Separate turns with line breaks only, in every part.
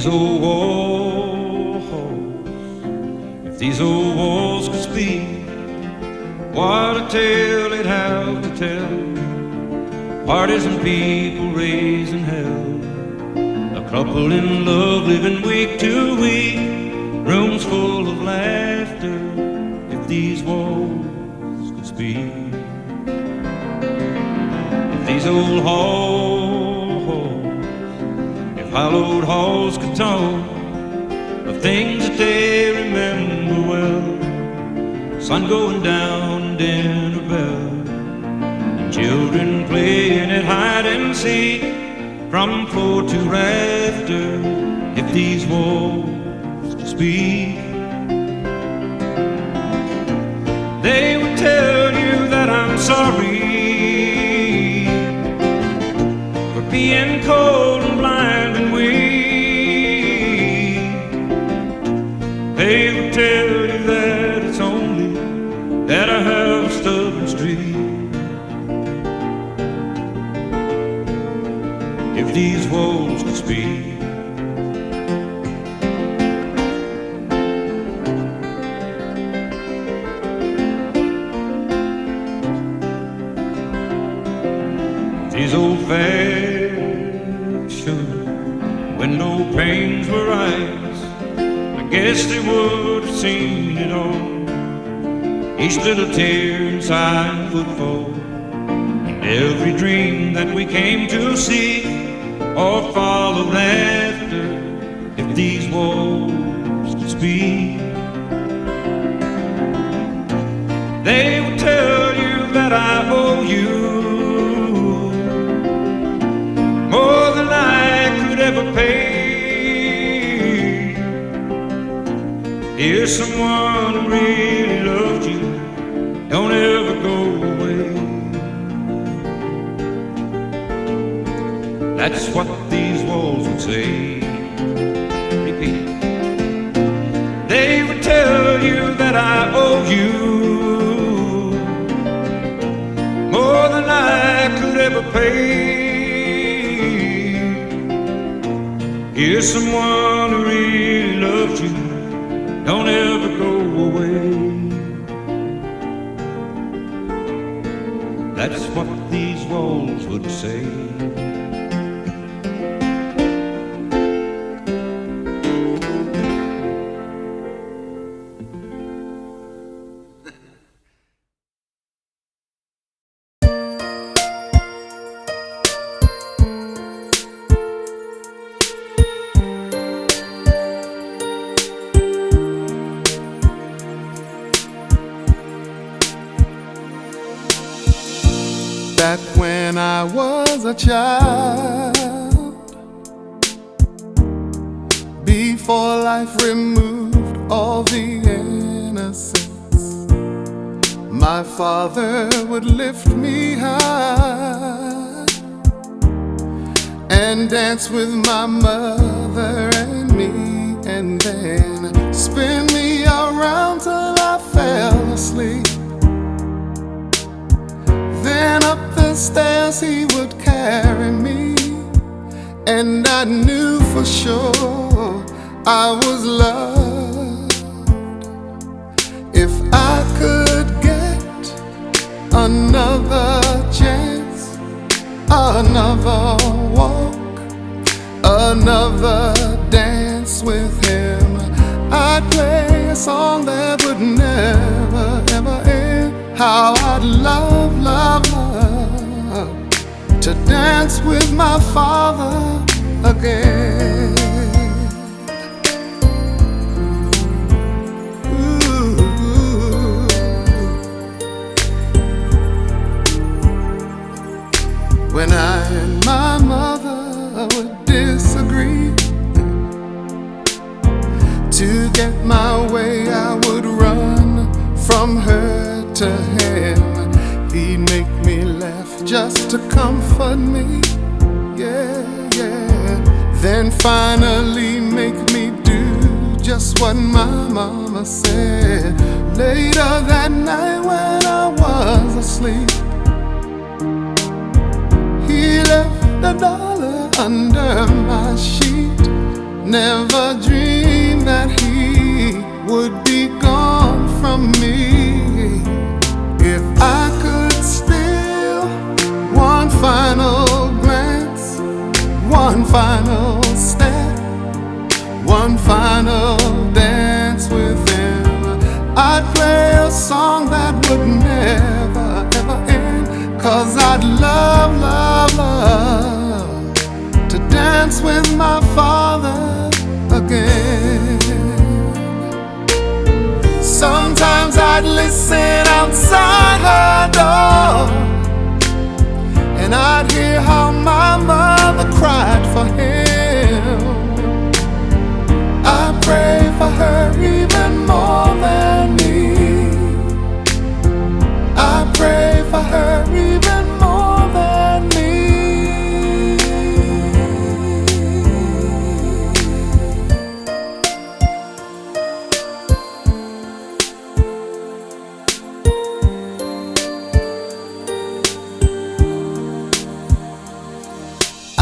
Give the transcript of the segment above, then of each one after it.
old walls, if these old walls could speak, what a tale they'd have to tell. Parties and people raising hell, a couple in love living week to week, rooms full of laughter, if these walls could speak. If these old halls, if hallowed halls could talk of things that they remember well, sun going down and dinner bell, and children playing at hide and seek from floor to rafter, if these walls could speak. They would tell you that I'm sorry for being cold and blind and weak. They would tell you that it's only that I have a stubborn streak. If these walls could speak. These old-fashioned window panes were eyes, I guess they would have seen it all. Each little tear inside footfall, and every dream that we came to see or follow after, if these walls could speak. They would tell you that I owe you more than I could ever pay. Here's someone who really loved you, don't ever go away. That's what these walls would say. Repeat. They would tell you that I owe you more than I could ever pay. Here's someone who really loved you, don't ever go away. That's what these walls would say.
Back when I was a child, before life removed all the innocence, my father would lift me high and dance with my mother and me, and then spin me around till I fell asleep. Then up the stairs he would carry me, and I knew for sure I was loved. If I could get another chance, another walk, another dance with him, I'd play a song that would never ever end. How I'd love, love, love to dance with my father again. Ooh. When I and my mother would disagree, to get my way I would run from her to him. He'd make me laugh just to comfort me, yeah, yeah. Then finally make me do just what my mama said. Later that night when I was asleep, he left $1 under my sheet. never dreamed that he would be gone from me. If I could steal one final glance, one final step, one final dance with him, I'd play a song that would never, ever end. 'Cause I'd love, love, love to dance with my father again. Sometimes I'd listen outside her door, and I'd hear how my mother cried for him. I pray for her even more than me. I pray for her even more than me.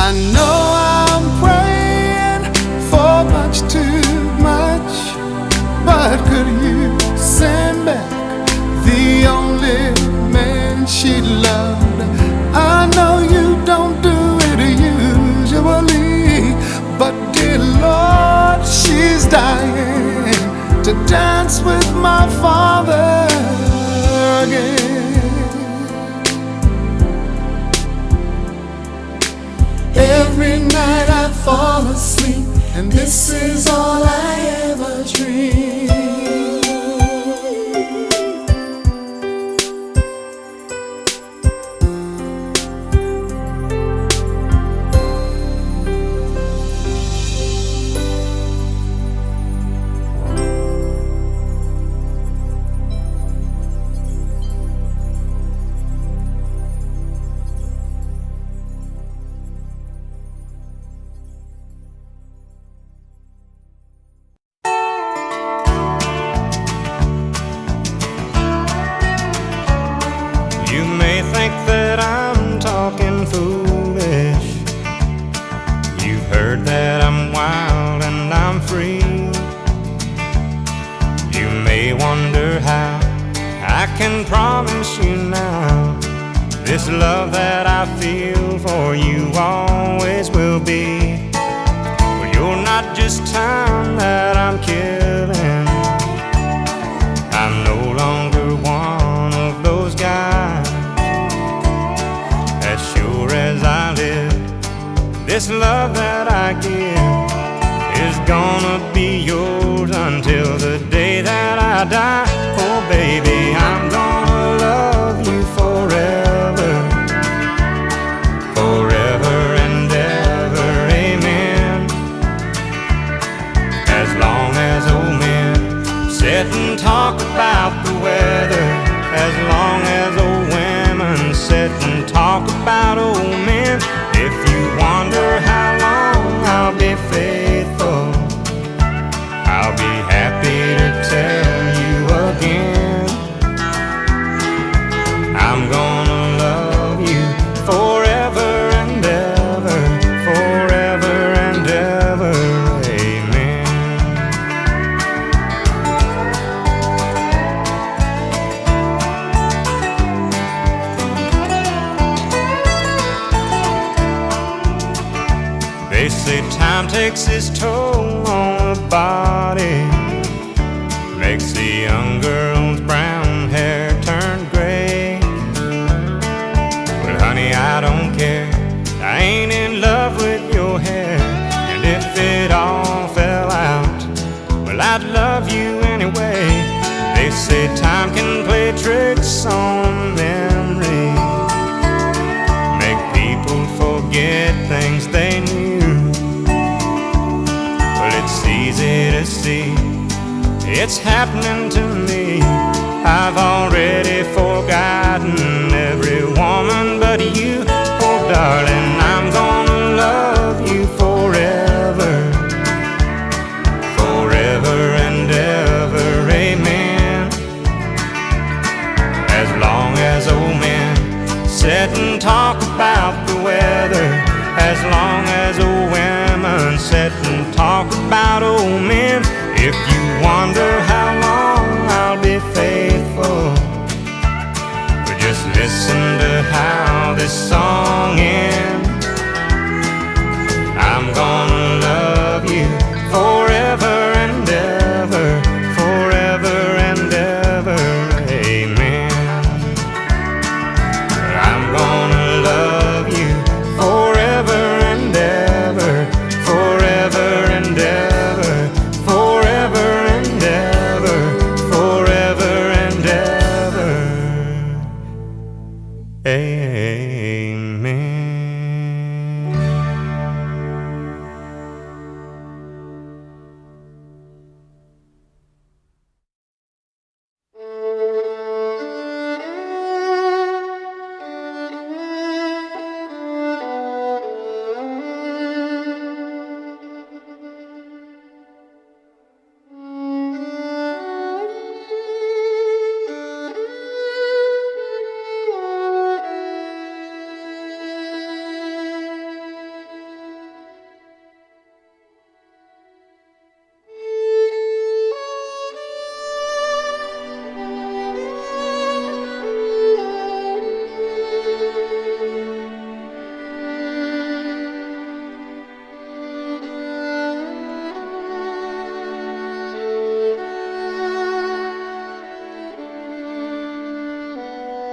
I know I'm praying for much too much, but could you send back the only man she loved? I know you don't do it usually, but dear Lord, she's dying to dance with my father again. Every night I fall asleep, and this is all I ever dream.
This love that I feel for you always will be. But you're not just time that I'm killing. I'm no longer one of those guys. As sure as I live, this love that I give is gonna be yours until the day that I die. Oh baby, I'm gonna love you forever, forever and ever, amen. As long as old men sit and talk about the weather, as long as old women sit and talk about old men. If you wonder how long I'll be faithful, I'll be happy to tell you again. I'm gonna love you forever and ever, forever and ever, amen. They say time takes its toll on the body, makes the young girl's brown hair turn gray. But honey, I don't care, I ain't in love with your hair. And if it all fell out, well, I'd love you anyway. They say time can play tricks on memory, make people forget things they knew. Well, it's easy to see, it's happening to me. I've already forgotten every woman but you. Oh darling, I'm gonna love you forever, forever and ever, amen. As long as old men sit and talk about the weather, as long as old women sit and talk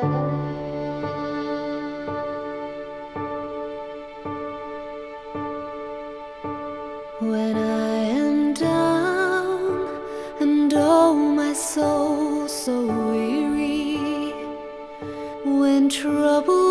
When I am down and oh my soul so weary, when trouble